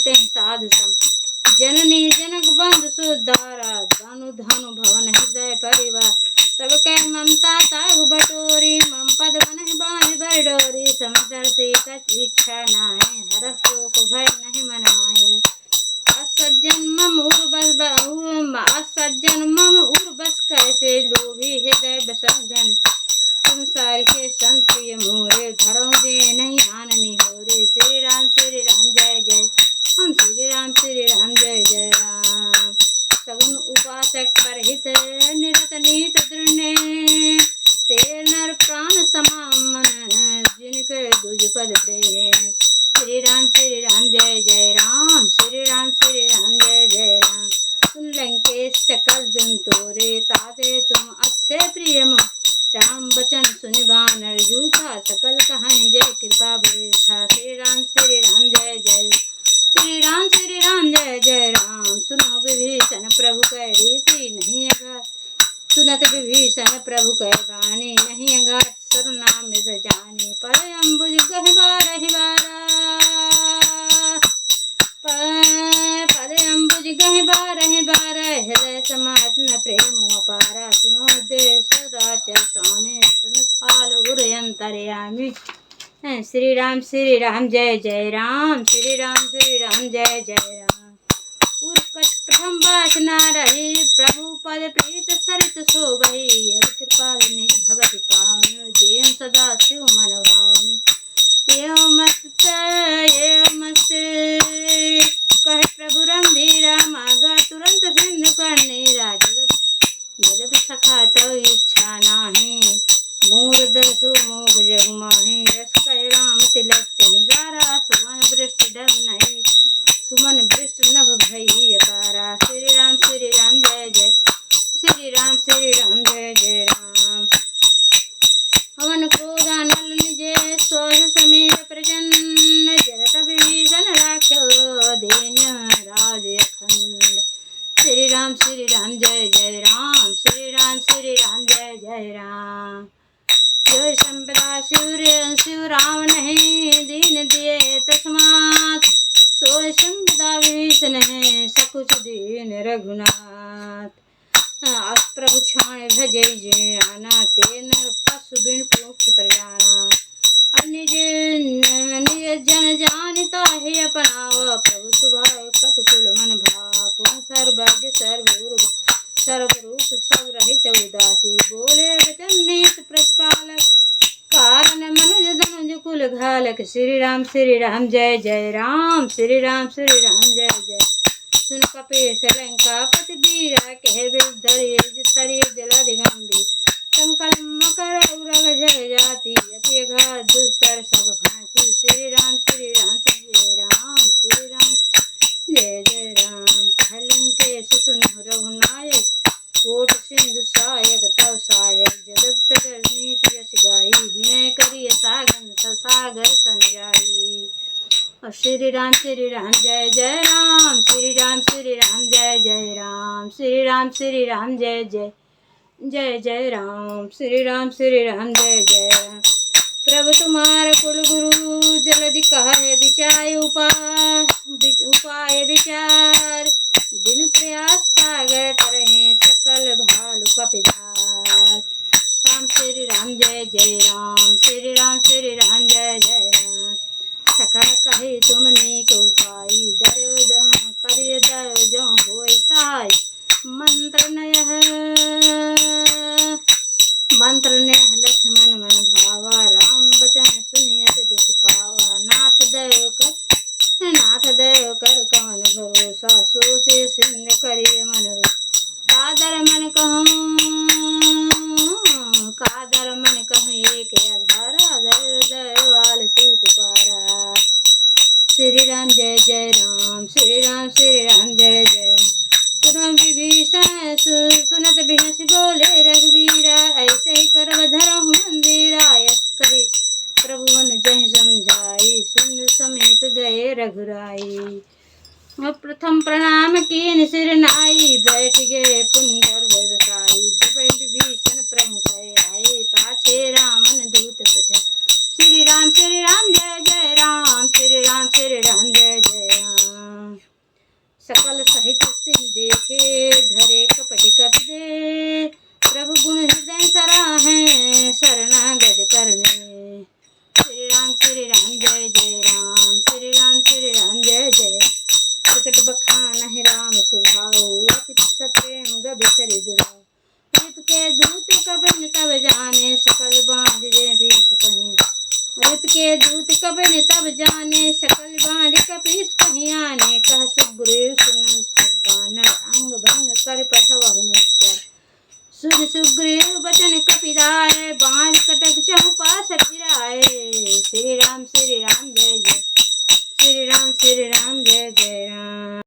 कहीं साधु सम जननी जनक बंधु सुधारा धनु धनु भवन हृदय परिवार सबके ममता ताग बटोरी मम पद मन बांध भर डोरी समुद्र से कछ इच्छा नाहि हर शोक भय नहीं मन माहि असज्जन मम उर्बस कैसे लोभी हृदय बसंधन तुम सार के संत प्रिय मोरे धरो दे नहीं आननी हो रे श्री राम जय जय हम श्री राम जय जय राम सगुन उपासक परहित निरत नीत दृढ़ ते नर प्राण समामन जिनके दुज पद प्रेम श्री राम जय जय राम श्री राम जय जय राम सुन लंकेश सकल दिन तोरे ताते तुम अच्छे प्रिय मो राम बचन सुनि बानर जूठा सकल कहानी जय कृपा बरेखा श्री राम जय जय श्री राम जय जय राम सुनो विभीषण प्रभु कह रीति नहीं अगर सुनत विभीषण प्रभु कह वाणी नहीं अगर सरुनाम जानी पद अम्बुज गहबार पद अम्बुज गहबार हृदय समात्म प्रेम अपारा सुनो देश राचर स्वामी पाल उर अंतर्यामी श्री राम जय जय राम श्री राम जय जय राम उर्कट प्रथम वासना रही प्रभु पद प्रीत सरित शोभई अब कृपाल निज भगत पावन जेम सदा शिव मन भावनी एवं मस्त कह प्रभु रंधीरा मागा तुरंत सिंधु करने राजद जगत सखा तो इच्छा नाही मूर्ध सुमोग जगमाही रस कह राम तिलक तेहि सारा सुमन वृष्टि डर नहीं सुमन वृष्ट नभ भई अपारा श्री राम जय जय श्री राम जय जय राम हवन क्रोधानल निजे सोह समीर प्रजन्न जरत विभीषण राख्यो दीन राज अखंड श्री राम जय जय राम श्री राम जय जय राम जो संपदा शिव राम नहीं दीन दिए तस्मात् सो संपदा विभीषण है सकुच दीन रघुनाथ अस प्रभु छाण भजय जय आना ते नर पशु बिन पुख प्रजाना निज जन जानता है अपनाव प्रभु स्वभाव कप कुल मन भाप सर्वज्ञ सर्वरूप सब रहित उदासी बोले वचन नीत प्रतिपालक कारण मनुज धनुज कुल घालक श्री राम जय जय राम श्री राम जय जय सुन कपीस लंका पति बीरा कह बिल तरी जला दिगंबी संकल मकर उरग जय जाति अति घात दुस्तर सब भांति श्री राम जय राम श्री राम जय जय राम कहलंकेश सुन रघुनायक कोट सिंधु सायक तव सायक जगत नीति यश गाई विनय करिय सागर सन जाई श्री राम जय जय राम श्री राम जय जय राम श्री राम जय जय जय जय राम श्री राम जय जय राम प्रभु तुम्हार कुल गुरु जलदि कहे उपाय विचार दिन प्रयास सागर तरहे सकल भालु कपिधार राम जय जय राम श्री राम जय जय राम सकल कहे तुम नेक उपाय करिय दर जो होय सहाय मंत्र नेह लक्ष्मण मन भावा राम बचन सुनियत दुख पावा नाथ दयो कर कवन भरोसा सो से सिंध करिय मन कादर मन कहूँ एक आधारा दयो आलसी पुकारा श्री राम जय जय राम श्री राम जय जय सुनो विभीषण सुनत बिहस बोले रघुवीरा ऐसे ही करब धरहु मंदिरा यस करी प्रभु अनुजहि समझाई सिंधु समेत गए रघुराई प्रथम प्रणाम कीन सिर नाई बैठ गए पुंडर व्यवसायी जब विभीषण प्रभु कहे आए पाछे रामन दूत पठ श्री राम जय जय राम श्री राम जय जय राम बिसरि दुराऊ। रिप के दूत कबन तब जाने सकल बांध जे बीस कहीं। रिप के दूत कबन तब जाने सकल बांध कपीस कहीं आने। कह सुग्रीव सुन सब बानर अंग भंग कर पठवहु निश्चर। सुर सुग्रीव बचन कपिराए बांध कटक चहु पास फिराए। श्री राम जय जय श्री राम जय जय राम।